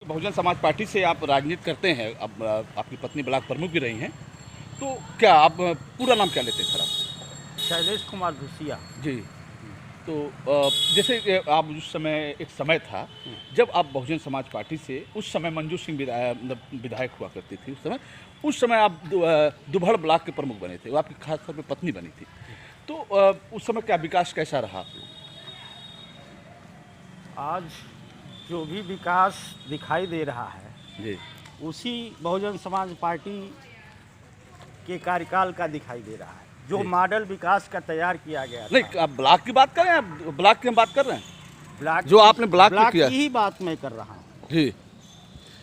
Bahujan Samaj party से आप राजनीति करते हैं, अब आपकी पत्नी ब्लॉक प्रमुख भी रही हैं, तो क्या आप पूरा नाम क्या लेते हैं सर आप? शैलेश कुमार धुसिया। जी। तो जैसे कि आप उस समय एक समय था जब आप बहुजन समाज पार्टी से, उस समय मंजू सिंह विधायक हुआ करती थी, उस समय आप दुभड़ ब्लॉक के प्रमुख बने थे, वो आपकी खास तौर पे पत्नी बनी थी। तो उस समय क्या विकास कैसा रहा? आज जो भी विकास दिखाई दे रहा है जी। उसी बहुजन समाज पार्टी के कार्यकाल का दिखाई दे रहा है, जो जी। मॉडल विकास का तैयार किया गया था। नहीं, आप ब्लॉक की बात कर रहे हैं, आप ब्लॉक की हम बात कर रहे हैं, ब्लॉक जो आपने ब्लॉक में किया। की ही बात मैं कर रहा हूँ। जी।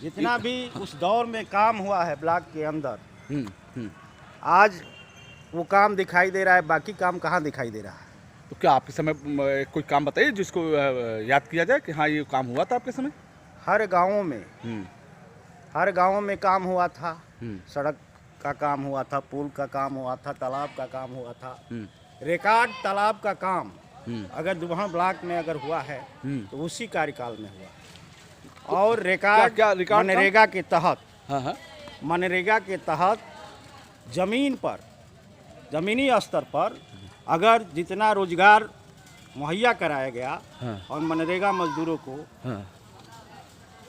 जितना भी उस दौर में काम हुआ है ब्लॉक के अंदर, हम्म। आज वो काम दिखाई दे रहा है, बाकी काम कहाँ दिखाई दे रहा है? तो क्या आपके समय कोई काम बताइए जिसको याद किया जाए कि हाँ ये काम हुआ था आपके समय? हर गाँवों में हम्म। हर गाँव में काम हुआ था। हम्म। सड़क का काम हुआ था, पुल का काम हुआ था, तालाब का काम हुआ था। हम्म। रिकॉर्ड तालाब का काम हम्म। अगर दुबहा ब्लॉक में अगर हुआ है तो उसी कार्यकाल में हुआ। और क्या रिकॉर्ड काम? मनरेगा के तहत, हाँ हाँ। मनरेगा के तहत जमीन पर, जमीनी स्तर पर अगर जितना रोजगार मुहैया कराया गया हाँ। और मनरेगा मजदूरों को, हाँ।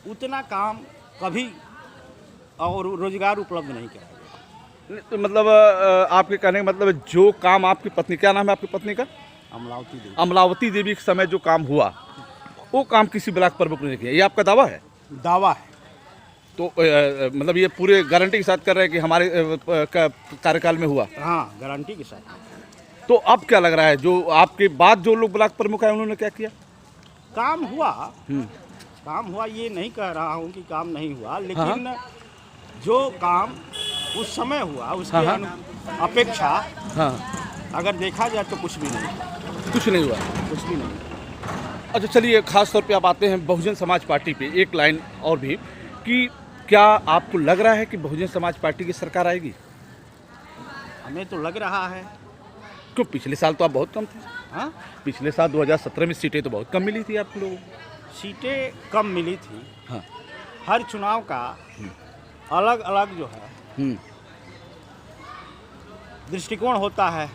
उतना काम कभी और रोजगार उपलब्ध नहीं कराया गया। तो मतलब आपके कहने का मतलब जो काम आपकी पत्नी, क्या नाम है आपकी पत्नी का? अमलावती देवी। अमलावती देवी के समय जो काम हुआ, वो काम किसी ब्लॉक प्रमुख ने किया, ये आपका दावा है? दावा है। तो मतलब ये पूरे गारंटी के साथ कर रहे हैं कि हमारे कार्यकाल में हुआ? हाँ, गारंटी के साथ। तो अब क्या लग रहा है, जो आपके बाद जो लोग ब्लॉक प्रमुख आए उन्होंने क्या किया? काम हुआ, काम हुआ, ये नहीं कह रहा हूँ कि काम नहीं हुआ, लेकिन जो काम उस समय हुआ उसके अपेक्षा अगर देखा जाए तो कुछ भी नहीं, कुछ नहीं हुआ। कुछ भी नहीं। अच्छा चलिए, खास तौर पे आप आते हैं बहुजन समाज पार्टी पे, एक लाइन और भी कि क्या आपको लग रहा है कि बहुजन समाज पार्टी की सरकार आएगी? हमें तो लग रहा है। क्यों? पिछले साल तो आप बहुत कम थे। हाँ, पिछले साल 2017 में सीटें तो बहुत कम मिली थी आप लोगों को। सीटें कम मिली थी। हाँ। हर चुनाव का अलग अलग जो है दृष्टिकोण होता है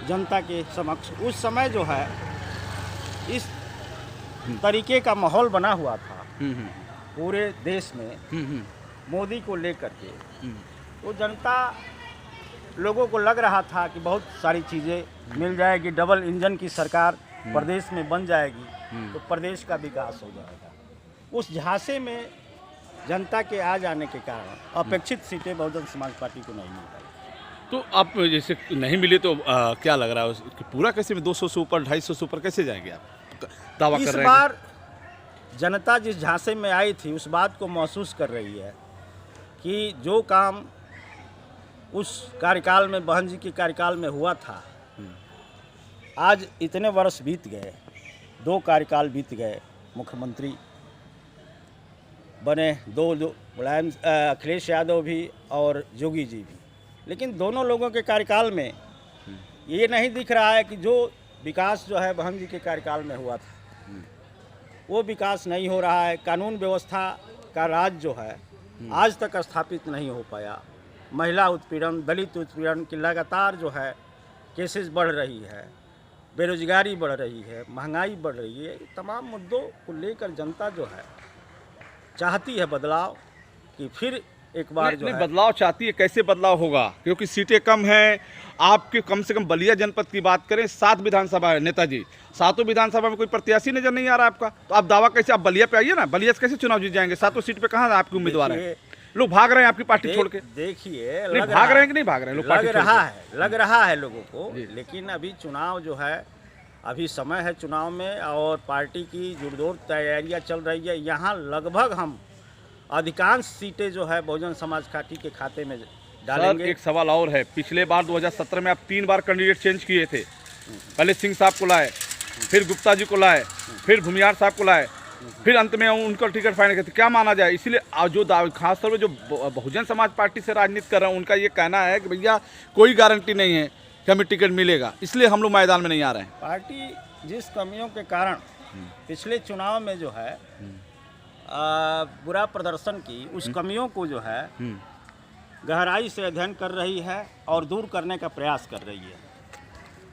जनता के समक्ष। उस समय जो है इस तरीके का माहौल बना हुआ था पूरे देश में मोदी को लेकर के, तो जनता, लोगों को लग रहा था कि बहुत सारी चीज़ें मिल जाएगी, डबल इंजन की सरकार प्रदेश में बन जाएगी तो प्रदेश का विकास हो जाएगा। उस झांसे में जनता के आ जाने के कारण अपेक्षित सीटें बहुजन समाज पार्टी को नहीं मिल पाई। तो आप जैसे नहीं मिले तो क्या लग रहा है कि पूरा कैसे में 200 से ऊपर, 250 से ऊपर कैसे जाएंगे आप? दावा कर रहे हैं इस बार जनता जिस झांसे में आई थी उस बात को महसूस कर रही है कि जो काम उस कार्यकाल में, बहन जी के कार्यकाल में हुआ था, आज इतने वर्ष बीत गए, 2 कार्यकाल बीत गए, मुख्यमंत्री बने दो अखिलेश यादव भी और योगी जी भी, लेकिन दोनों लोगों के कार्यकाल में ये नहीं दिख रहा है कि जो विकास जो है बहन जी के कार्यकाल में हुआ था वो विकास नहीं हो रहा है। कानून व्यवस्था का राज जो है आज तक स्थापित नहीं हो पाया। महिला उत्पीड़न, दलित उत्पीड़न की लगातार जो है केसेस बढ़ रही है, बेरोजगारी बढ़ रही है, महंगाई बढ़ रही है। तमाम मुद्दों को लेकर जनता जो है चाहती है बदलाव, कि फिर एक बार जो है बदलाव चाहती है। कैसे बदलाव होगा? क्योंकि सीटें कम हैं आपके। कम से कम बलिया जनपद की बात करें, 7 विधानसभा है नेताजी, 7 विधानसभा में कोई प्रत्याशी नजर नहीं आ रहा आपका, तो आप दावा कैसे? आप बलिया पे आइए ना, बलिया से कैसे चुनाव जीत जाएंगे? 7 सीट पे कहाँ आपके उम्मीदवार हैं? लोग भाग रहे हैं आपकी पार्टी छोड़ के। देखिए, भाग रहे हैं कि नहीं भाग रहे हैं? लग रहा है लोगों को, लेकिन अभी चुनाव जो है, अभी समय है चुनाव में और पार्टी की जोरदार तैयारियां चल रही है। यहाँ लगभग हम अधिकांश सीटें जो है बहुजन समाज पार्टी के खाते में डालेंगे। एक सवाल और है, पिछले बार 2017 में आप 3 बार कैंडिडेट चेंज किए थे। पहले सिंह साहब को लाए, फिर गुप्ता जी को लाए, फिर भूमियार साहब को लाए, फिर अंत में उनका टिकट फाइनल करते। क्या माना जाए? इसलिए जो खासतौर पर जो बहुजन समाज पार्टी से राजनीति कर रहे हैं उनका ये कहना है कि भैया कोई गारंटी नहीं है कि हमें टिकट मिलेगा, इसलिए हम लोग मैदान में नहीं आ रहे हैं। पार्टी जिस कमियों के कारण पिछले चुनाव में जो है बुरा प्रदर्शन की उस कमियों को जो है गहराई से अध्ययन कर रही है और दूर करने का प्रयास कर रही है,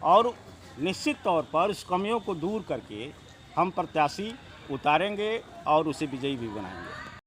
और निश्चित तौर पर उस कमियों को दूर करके हम प्रत्याशी उतारेंगे और उसे विजयी भी बनाएंगे।